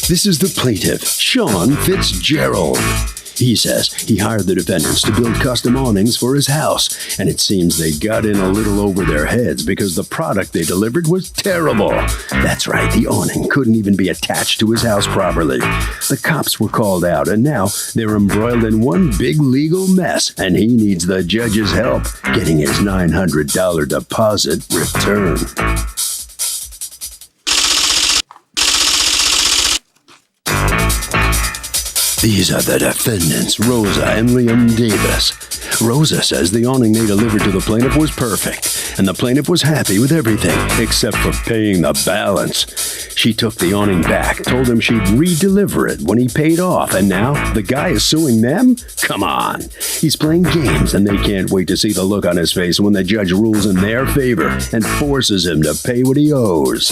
This is the plaintiff, Sean Fitzgerald. He says he hired the defendants to build custom awnings for his house, and it seems they got in a little over their heads because the product they delivered was terrible. That's right, the awning couldn't even be attached to his house properly. The cops were called out, and now they're embroiled in one big legal mess, and he needs the judge's help getting his $900 deposit returned. These are the defendants, Rosa and Liam Davis. Rosa says the awning they delivered to the plaintiff was perfect, and the plaintiff was happy with everything except for paying the balance. She took the awning back, told him she'd re-deliver it when he paid off, and now the guy is suing them? Come on. He's playing games, and they can't wait to see the look on his face when the judge rules in their favor and forces him to pay what he owes.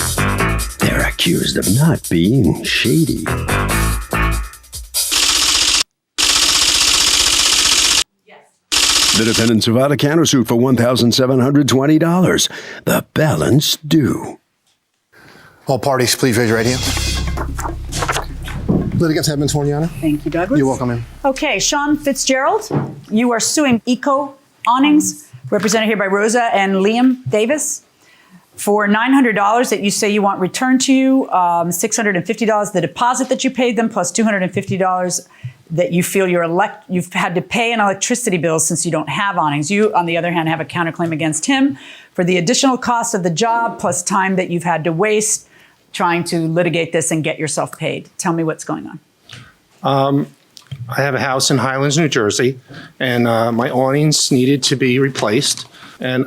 They're accused of not being shady. The defendants have filed a countersuit for $1,720. The balance due. All parties, please raise your right hand. Litigants have been sworn, Your Honor. Thank you, Douglas. You're welcome, ma'am. Okay, Sean Fitzgerald, you are suing Eco Awnings, represented here by Rosa and Liam Davis, for $900 that you say you want returned to you, $650 the deposit that you paid them, plus $250 that you feel you've had to pay an electricity bill since you don't have awnings. You, on the other hand, have a counterclaim against him for the additional cost of the job plus time that you've had to waste trying to litigate this and get yourself paid. Tell me what's going on. I have a house in Highlands, New Jersey, and my awnings needed to be replaced, and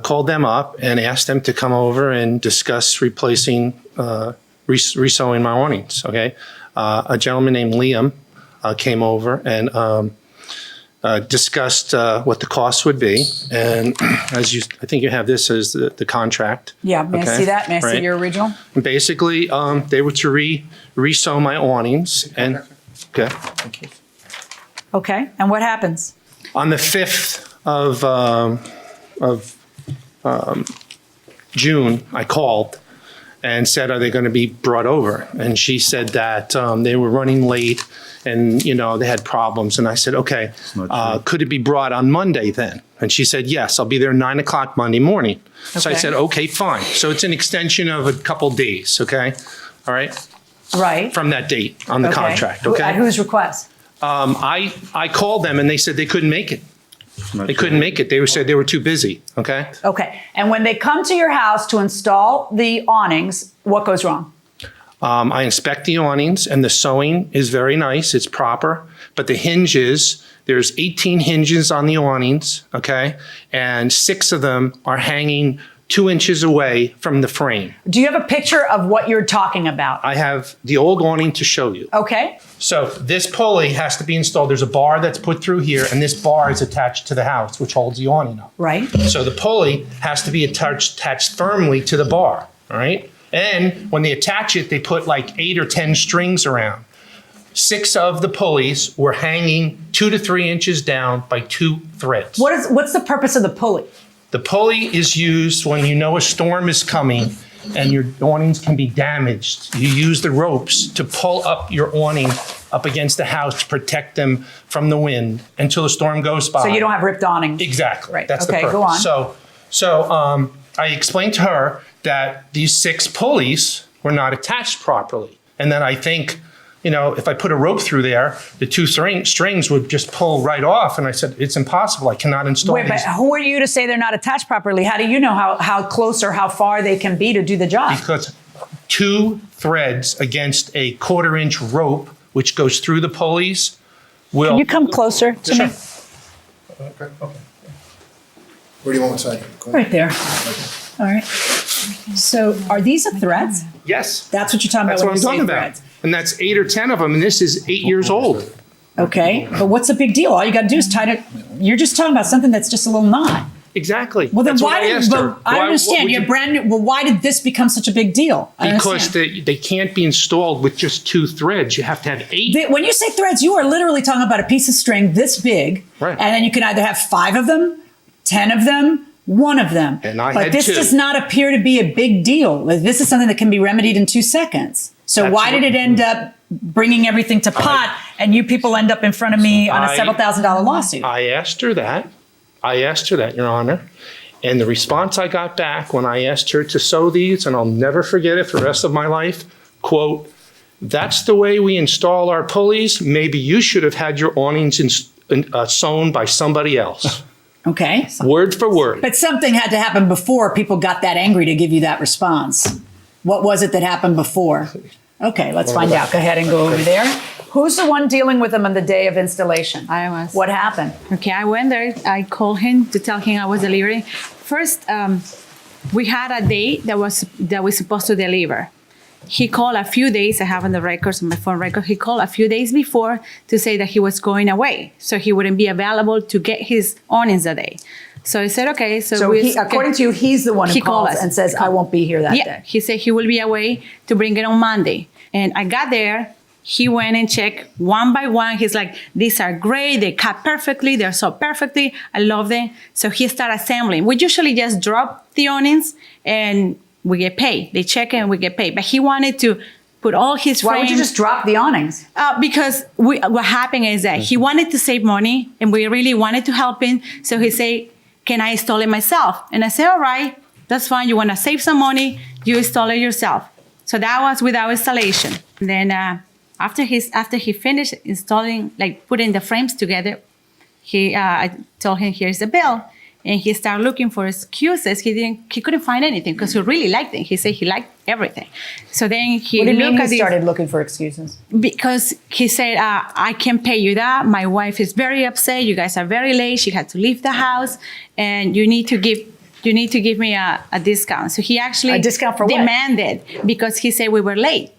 called them up and asked them to come over and discuss replacing, resewing my awnings, okay? A gentleman named Liam came over and discussed what the cost would be. And as I think you have this as the contract. Yeah, may I see that? May I see your original? And basically, they were to resew my awnings. And okay. Thank you. Okay, and what happens? On the 5th of June, I called and said, are they going to be brought over? And she said that they were running late and, you know, they had problems. And I said, okay, could it be brought on Monday then? And she said, yes, I'll be there 9 o'clock Monday morning. Okay. So I said, okay, fine. So it's an extension of a couple days, okay? All right? Right. From that date on the contract, okay? At whose request? I called them and they said they couldn't make it. They couldn't make it. They said they were too busy, okay? Okay, and when they come to your house to install the awnings, what goes wrong? I inspect the awnings and the sewing is very nice, it's proper, but the hinges, there's 18 hinges on the awnings, okay? And 6 of them are hanging 2 inches away from the frame. Do you have a picture of what you're talking about? I have the old awning to show you. Okay. So this pulley has to be installed. There's a bar that's put through here, and this bar is attached to the house, which holds the awning up. Right. So the pulley has to be attached firmly to the bar, all right? And when they attach it, they put like 8 or 10 strings around. 6 of the pulleys were hanging 2 to 3 inches down by 2 threads. What's the purpose of the pulley? The pulley is used when you know a storm is coming and your awnings can be damaged. You use the ropes to pull up your awning up against the house to protect them from the wind until the storm goes by. So you don't have ripped awnings. Exactly. Right. That's okay, the purpose. Go on. So I explained to her that these 6 pulleys were not attached properly. And then I think, you know, if I put a rope through there, the 2 strings would just pull right off. And I said, it's impossible. I cannot install these. But who are you to say they're not attached properly? How do you know how close or how far they can be to do the job? Because 2 threads against a 1/4 inch rope, which goes through the pulleys, will... Can you come closer to me? Okay. Where do you want me to say? Right there. All right. So are these the threads? Yes. That's what you're talking That's about what I'm talking about. threads. And that's 8 or 10 of them, and this is 8 years old. Okay, but what's the big deal? All you got to do is tie it. You're just talking about something that's just a little knot. Exactly. Well, then That's why what I did? asked her. But I understand. You're brand new. Well, why did this become such a big deal? Because they can't be installed with just 2 threads. You have to have 8. When you say threads, you are literally talking about a piece of string this big, Right. And then you can either have 5 of them, 10 of them, One of them. And I but had this two. does not appear to be a big deal. This is something that can be remedied in 2 seconds. So That's why did it end up bringing everything to pot and you people end up in front of me on a several $1,000s lawsuit? I asked her that, Your Honor. And the response I got back when I asked her to sew these, and I'll never forget it for the rest of my life, quote, "That's the way we install our pulleys. Maybe you should have had your awnings sewn by somebody else." Okay. Word for word. But something had to happen before people got that angry to give you that response. What was it that happened before? Okay, let's find out. Go ahead and go over there. Who's the one dealing with them on the day of installation? I was. What happened? Okay, I went there. I called him to tell him I was delivering. First, we had a date that we supposed to deliver. He called a few days. I have on the records, on my phone record. He called a few days before to say that he was going away, so he wouldn't be available to get his awnings that day. So I said, okay. So according to you, he's the one who calls and says, I won't be here that day. He said he will be away to bring it on Monday. And I got there. He went and checked one by one. He's like, these are great. They cut perfectly. They're so perfectly. I love them. So he started assembling. We usually just drop the awnings and we get paid. They check it and we get paid. But he wanted to put all his frames. Why would you just drop the awnings? Because what happened is that he wanted to save money and we really wanted to help him. So he said, can I install it myself? And I said, all right, that's fine. You want to save some money, you install it yourself. So that was without installation. And then after he finished installing, like putting the frames together, I told him, here's the bill. And he started looking for excuses. He couldn't find anything because he really liked it. He said he liked everything. So then he What do you mean he started looking for excuses? Because he said, I can't pay you that. My wife is very upset. You guys are very late. She had to leave the house, and you need to give me a discount. So he actually a discount for what? Demanded because he said we were late.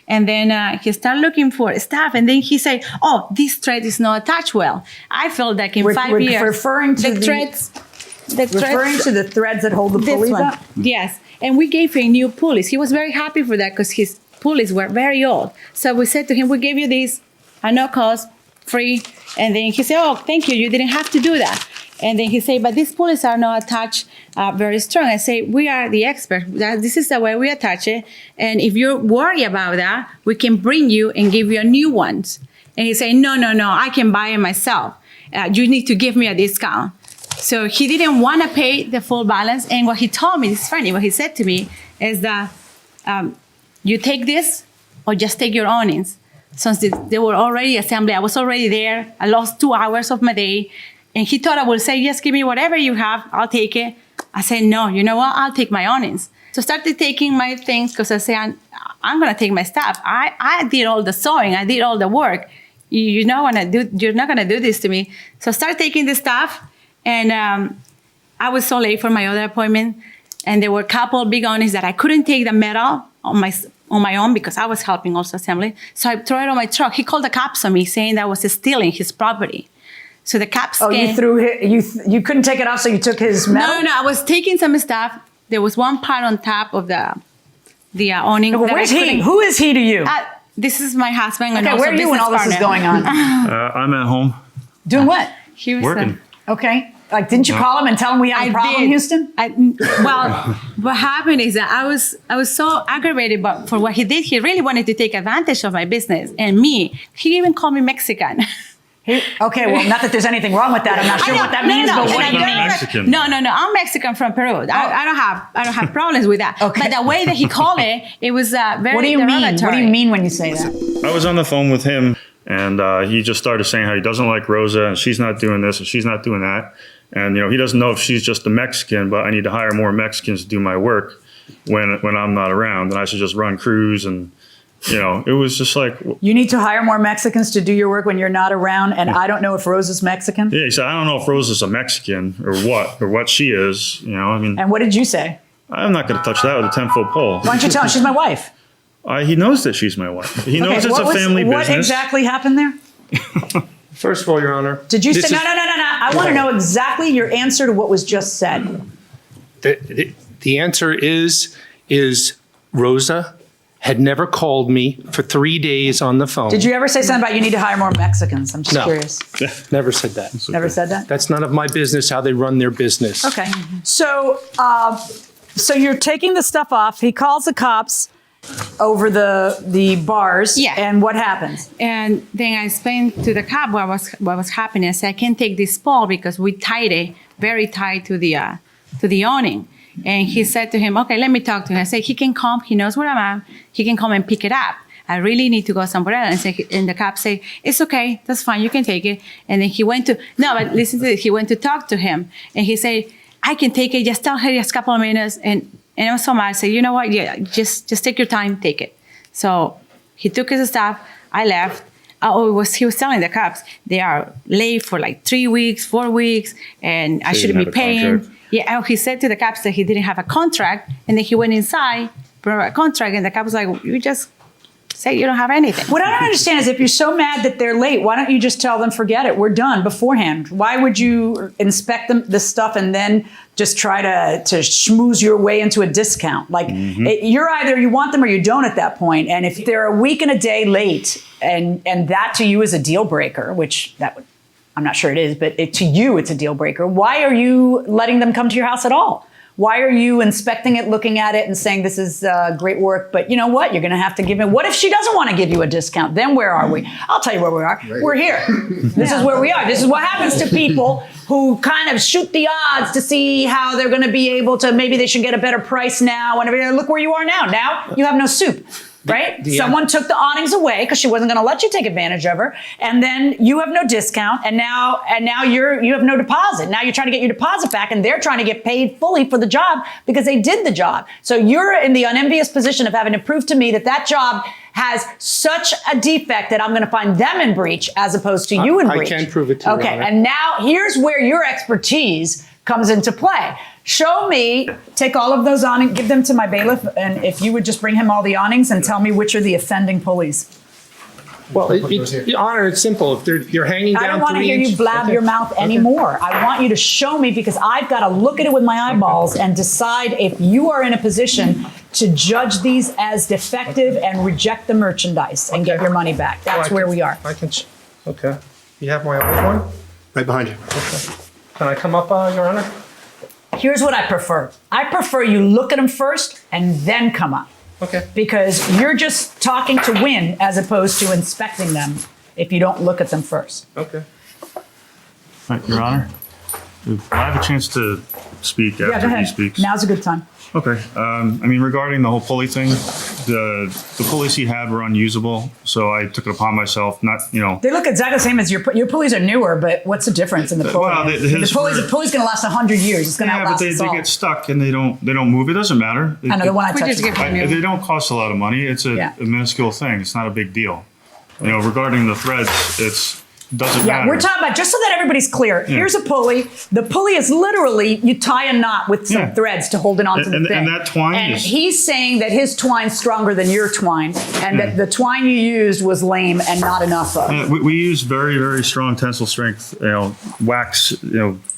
And then he started looking for stuff. And then he said, oh, this thread is not attached well. I felt like in 5 years. Referring to the threads that hold the pulleys up? Yes. And we gave him new pulleys. He was very happy for that because his pulleys were very old. So we said to him, we gave you these at no cost, free. And then he said, oh, thank you. You didn't have to do that. And then he said, but these pulleys are not attached very strong. I say, we are the experts. This is the way we attach it. And if you're worried about that, we can bring you and give you a new ones. And he said, no, I can buy it myself. You need to give me a discount. So he didn't want to pay the full balance. And what he told me, it's funny, what he said to me is that you take this or just take your awnings. Since they were already assembled, I was already there. I lost 2 hours of my day. And he thought I would say, yes, give me whatever you have. I'll take it. I said, no, you know what? I'll take my awnings. So I started taking my things because I said, I'm going to take my stuff. I did all the sewing. I did all the work. You're not going to do this to me. So I started taking the stuff. And I was so late for my other appointment. And there were a couple big awnings that I couldn't take the metal on my own because I was helping also assembly. So I threw it on my truck. He called the cops on me saying that I was stealing his property. So the cops you couldn't take it off, so you took his metal? No, I was taking some stuff. There was one part on top of the awning. Where's he? Who is he to you? This is my husband. Okay, where are you when all this is going on? I'm at home. Doing what? He was Working. Okay. Like, didn't you call him and tell him we had a problem, Houston? Well, what happened is that I was so aggravated for what he did. He really wanted to take advantage of my business and me. He even called me Mexican. Okay, well, not that there's anything wrong with that. I'm not sure what that means, but what do you mean? Mexican. No. I'm Mexican from Peru. I don't have problems with that. Okay. But the way that he called it was very What do you mean? derogatory. What do you mean when you say that? I was on the phone with him, and he just started saying how he doesn't like Rosa, and she's not doing this, and she's not doing that. And, he doesn't know if she's just a Mexican, but I need to hire more Mexicans to do my work when I'm not around. And I should just run crews and... it was just like... You need to hire more Mexicans to do your work when you're not around, and I don't know if Rose is Mexican? Yeah, he said, I don't know if Rose is a Mexican or what she is, And what did you say? I'm not going to touch that with a 10-foot pole. Why don't you tell him she's my wife? He knows that she's my wife. He knows it's a family business. What exactly happened there? First of all, Your Honor. Did you say... No. I want to know exactly your answer to what was just said. The answer is Rosa had never called me for 3 days on the phone. Did you ever say something about you need to hire more Mexicans? I'm just No. curious. Never said that. Never said that? That's none of my business how they run their business. Okay. So, so you're taking the stuff off. He calls the cops over the bars. Yeah. And what happens? And then I explained to the cop what was happening. I said, I can't take this pole because we tied it very tight to the awning. And he said to him, okay, let me talk to him. I said, he can come. He knows where I'm at. He can come and pick it up. I really need to go somewhere else. And the cop say, it's okay. That's fine. You can take it. And then he went to, no, but listen to this. He went to talk to him. And he said, I can take it. Just tell her just a couple of minutes. And I was so mad. I said, you know what? Yeah, just take your time. Take it. So he took his stuff. I left. He was telling the cops, they are late for like 3 weeks, 4 weeks, and I shouldn't be paying. Contract. Yeah, he said to the cops that he didn't have a contract, and then he went inside, brought a contract, and the cop was like, you just say you don't have anything. What I don't understand is if you're so mad that they're late, why don't you just tell them, forget it, we're done beforehand? Why would you inspect the stuff and then just try to schmooze your way into a discount? Like, you're either you want them or you don't at that point. And if they're a week and a day late, and that to you is a deal breaker, which that would, I'm not sure it is, but to you it's a deal breaker. Why are you letting them come to your house at all? Why are you inspecting it, looking at it, and saying this is great work, but you know what? You're going to have to give it. What if she doesn't want to give you a discount? Then where are we? I'll tell you where we are. We're here. This is where we are. This is what happens to people who kind of shoot the odds to see how they're going to be able to, maybe they should get a better price now. And everything. Look where you are now. Now you have no soup. Right? Someone took the awnings away because she wasn't going to let you take advantage of her. And then you have no discount. And now you have no deposit. Now you're trying to get your deposit back and they're trying to get paid fully for the job because they did the job. So you're in the unenvious position of having to prove to me that job has such a defect that I'm going to find them in breach as opposed to you in breach. I can prove it to you. Okay. And now here's where your expertise comes into play. Show me, take all of those awnings, give them to my bailiff, and if you would just bring him all the awnings and tell me which are the offending pulleys. Well, Your Honor, it's simple. If you're hanging down I don't want to 3 hear you inch- blab Okay. your mouth anymore. I want you to show me because I've got to look at it with my eyeballs and decide if you are in a position to judge these as defective and reject the merchandise and get your money back. That's where we are. I can. Okay. You have my other one? Right behind you. Can I come up, Your Honor? Here's what I prefer. I prefer you look at them first and then come up. Okay. Because you're just talking to win as opposed to inspecting them if you don't look at them first. Okay. All right, Your Honor, I have a chance to speak Yeah, go after he ahead. speaks. Now's a good time. Okay. I mean, regarding the whole pulley thing, the pulleys he had were unusable, so I took it upon myself. Not, They look exactly the same as your pulleys are newer, but what's the difference in the pulley? Well, the pulley's going to last 100 years. It's going to yeah, but outlast they us all. get stuck and they don't move. It doesn't matter. I know the one I We touched. just give is- him- They don't cost a lot of money. It's a minuscule thing. It's not a big deal. Regarding the threads, doesn't Yeah, matter. we're talking about, just so that everybody's clear, Yeah. here's a pulley. The pulley is literally, you tie a knot with some Yeah. threads to hold it onto And- the thing. and that twine And is- he's saying that his twine's stronger than your twine, and that the twine you used was lame and not enough of. We use very, very strong tensile strength, wax,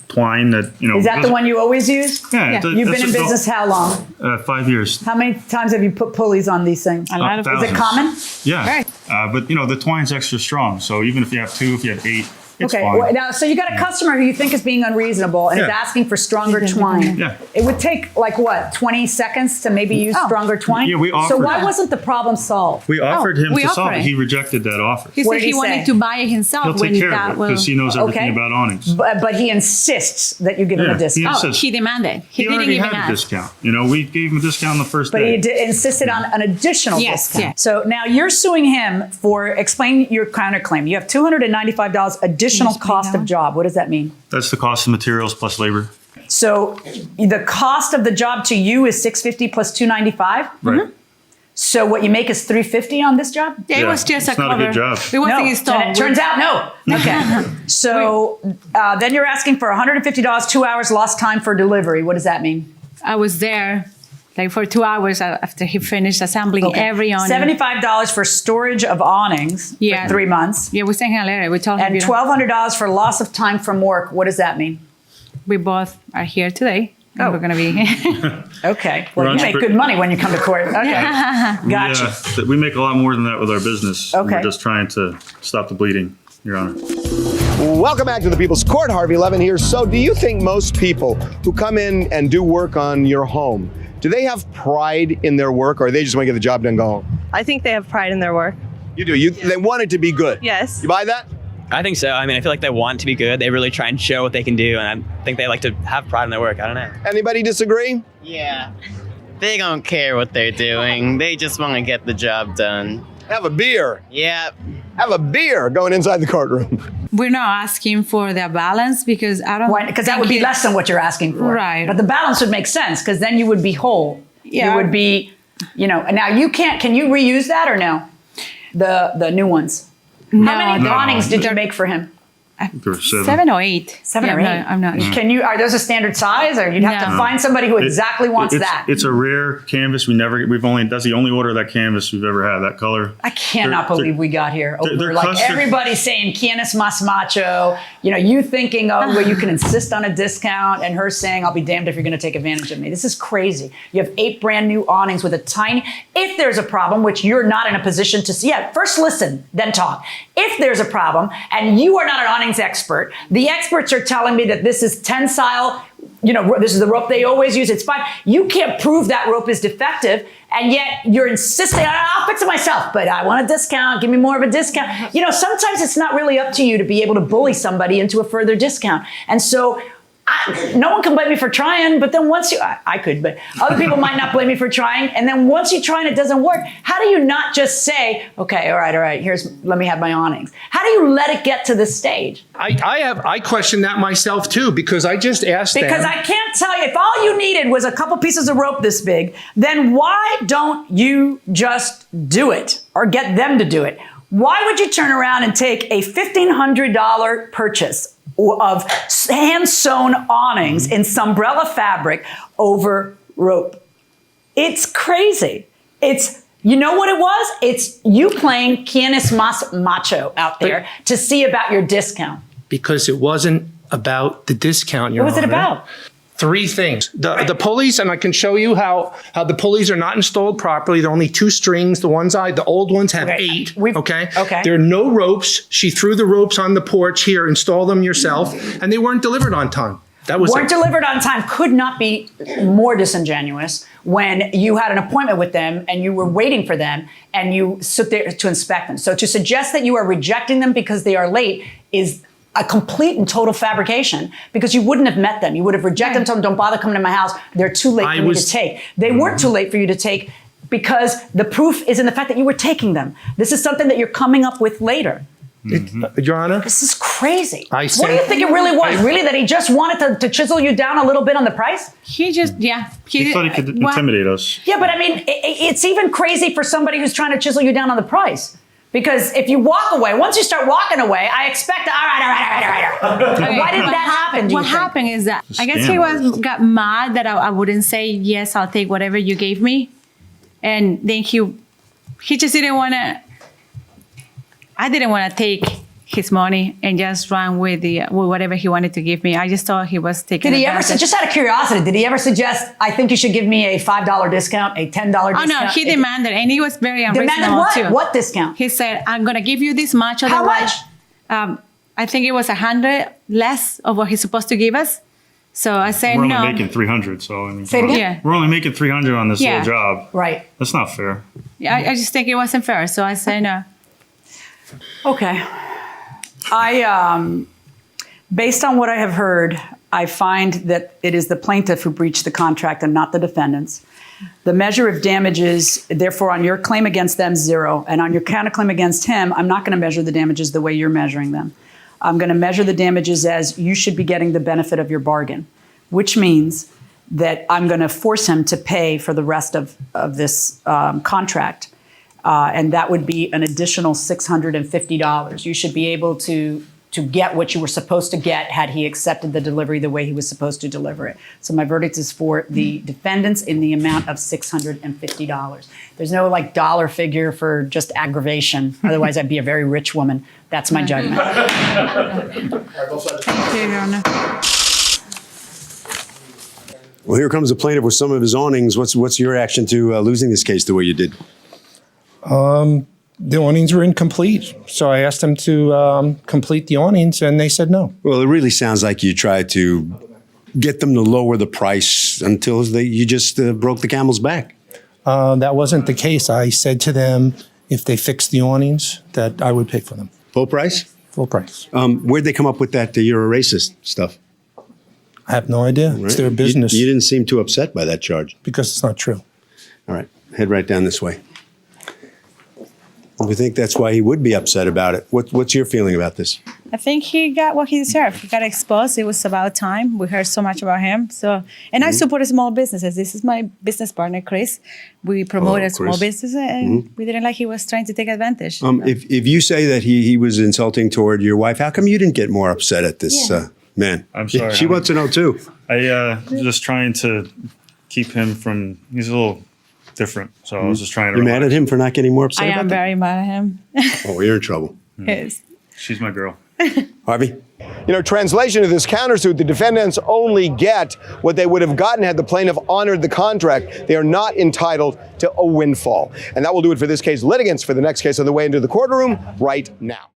twine that, Is that the one you always use? Yeah. You've been in business how long? 5 years. How many times have you put pulleys on these things? A lot of Is it thousands. common? Yeah. Right. But, the twine's extra strong. So even if you have 2, if you have 8, it's Okay, fine. well, now, so you got a customer who you think is being unreasonable and is Yeah. asking for stronger twine. Yeah. It would take, 20 seconds to maybe use stronger twine? Yeah, we So offered why that. wasn't the problem solved? We offered him we to solve offered it. it. He rejected that offer. He What said did he he wanted say? to buy it himself He'll when take care that of it was. because he knows everything Okay. about awnings. But he insists that you give him Yeah, a discount. he insists. He demanded. He didn't already even had a ask. discount. We gave him a discount on the first But day. he insisted on an additional Yes, discount. yeah. So now you're suing him for, explain your counterclaim. You have $295 additional Can you explain cost that of one? job. What does that mean? That's the cost of materials plus labor. So the cost of the job to you is $650 plus $295? Right. So what you make is $350 on this job? Yeah, it Yeah, was just it's a not a cover. good job. It wasn't No, installed. and it turns out no. Okay. So then you're asking for $150, 2 hours lost time for delivery. What does that mean? I was there for 2 hours after he finished assembling every awning. $75 for storage of awnings Yeah. for 3 months. Yeah, we sent him a letter. We told him And $1,200 for loss of time from work. What does that mean? we both are here today. And we're gonna be. Okay. Well, you We're make good money when you come to court. Okay. Gotcha. Yeah, we make a lot more than that with our business. Okay. We're just trying to stop the bleeding, Your Honor. Welcome back to the People's Court. Harvey Levin here. So do you think most people who come in and do work on your home, do they have pride in their work, or they just want to get the job done and go home? I think they have pride in their work. You do. They want it to be good. Yes. You buy that? I think so. I mean, I feel like they want to be good. They really try and show what they can do, and I think they like to have pride in their work. I don't know. Anybody disagree? Yeah. They don't care what they're doing. They just want to get the job done. Have a beer. Yeah. Have a beer going inside the courtroom. We're not asking for their balance because I don't. Why? Because that would be less than what you're asking for. Right. But the balance would make sense because then you would be whole. Yeah. You would be, now you can't, can you reuse that or no? The new ones. No, How many No. awnings did you make for him? There were 7 or 8. 7 or 8? I'm not. Can you, are those a standard size or you'd have to No. find somebody who exactly wants that? It's a rare canvas. That's the only order of that canvas we've ever had, that color. I cannot They're- believe we got here over they're like custom- everybody's saying Canis Mas Macho, you thinking, oh, well, you can insist on a discount and her saying, I'll be damned if you're going to take advantage of me. This is crazy. You have 8 brand new awnings with a tiny, if there's a problem, which you're not in a position to see, first listen, then talk. If there's a problem and you are not an awnings expert, the experts are telling me that this is tensile, this is the rope they always use, it's fine. You can't prove that rope is defective, and yet you're insisting, I'll fix it myself, but I want a discount, give me more of a discount. Sometimes it's not really up to you to be able to bully somebody into a further discount. And so no one can blame me for trying, but then once I could, but other people might not blame me for trying. And then once you try and it doesn't work, how do you not just say, okay, all right, let me have my awnings. How do you let it get to this stage? I question that myself too, because I just asked them. Because I can't tell you, if all you needed was a couple pieces of rope this big, then why don't you just do it or get them to do it? Why would you turn around and take a $1,500 purchase of hand-sewn awnings in Sunbrella fabric over rope? It's crazy. You know what it was? It's you playing Canis Mas Macho out there to see about your discount. Because it wasn't about the discount, Your What was it Honor. about? 3 things. The pulleys, and I can show you how the pulleys are not installed properly. There are only 2 strings. The old ones have 8. Okay. There are no ropes. She threw the ropes on the porch here, install them yourself, and they weren't delivered on time. That was Weren't delivered on time could not be more disingenuous when you had an appointment with them and you were waiting for them and you stood there to inspect them. So to suggest that you are rejecting them because they are late is a complete and total fabrication, because you wouldn't have met them. You would have rejected them, told them, don't bother coming to my house. They're too late for me to take. They weren't too late for you to take because the proof is in the fact that you were taking them. This is something that you're coming up with later. Your Honor? This is crazy. I What said- do you think it really was? Really that he just wanted to chisel you down a little bit on the price? He just, He thought he could intimidate us. Yeah, but I mean, it's even crazy for somebody who's trying to chisel you down on the price. Because if you walk away, once you start walking away, I expect, all right. Okay, Why didn't that happen, do you What think? happened is that I guess Scam. he got mad that I wouldn't say, yes, I'll take whatever you gave me. And then he just didn't want to, I didn't want to take his money and just run with whatever he wanted to give me. I just thought he was taking Did he ever, advantage. just out of curiosity, did he ever suggest, I think you should give me a $5 discount, a $10 discount? Oh no, he demanded, and he was very Demanded unreasonable what? too. What discount? He said, I'm going to give you this much. How Otherwise, much? I think it was 100 less of what he's supposed to give us. So I said, We're no. only making 300, so I mean, Say it again? Yeah. we're only making 300 on this Yeah. whole job. Right. That's not fair. Yeah, I just think it wasn't fair. So I said, no. Okay. Based on what I have heard, I find that it is the plaintiff who breached the contract and not the defendants. The measure of damages, therefore, on your claim against them, 0. And on your counterclaim against him, I'm not going to measure the damages the way you're measuring them. I'm going to measure the damages as you should be getting the benefit of your bargain, which means that I'm going to force him to pay for the rest of this contract. And that would be an additional $650. You should be able to get what you were supposed to get had he accepted the delivery the way he was supposed to deliver it. So my verdict is for the defendants in the amount of $650. There's no dollar figure for just aggravation. Otherwise, I'd be a very rich woman. That's my judgment. Okay, Your Honor. Well, here comes the plaintiff with some of his awnings. What's your reaction to losing this case the way you did? The awnings were incomplete. So I asked them to complete the awnings, and they said no. Well, it really sounds like you tried to get them to lower the price until you just broke the camel's back. That wasn't the case. I said to them, if they fixed the awnings, that I would pay for them. Full price? Full price. Where'd they come up with that you're a racist stuff? I have no idea. Right. It's their business. You didn't seem too upset by that charge. Because it's not true. All right, head right down this way. We think that's why he would be upset about it. What's your feeling about this? I think he got what he deserved. He got exposed. It was about time. We heard so much about him. I support small businesses. This is my business partner, Chris. We promoted small businesses, and we didn't like he was trying to take advantage. If you say that he was insulting toward your wife, how come you didn't get more upset at this man? I'm sorry. She wants to know too. I just trying to keep him from. He's a little different, so I was just trying to. You're mad at him for not getting more upset? I am very mad at him. Oh, you're in trouble. Yes. She's my girl. Harvey? Translation of this countersuit, the defendants only get what they would have gotten had the plaintiff honored the contract. They are not entitled to a windfall. And that will do it for this case. Litigants for the next case on the way into the courtroom right now.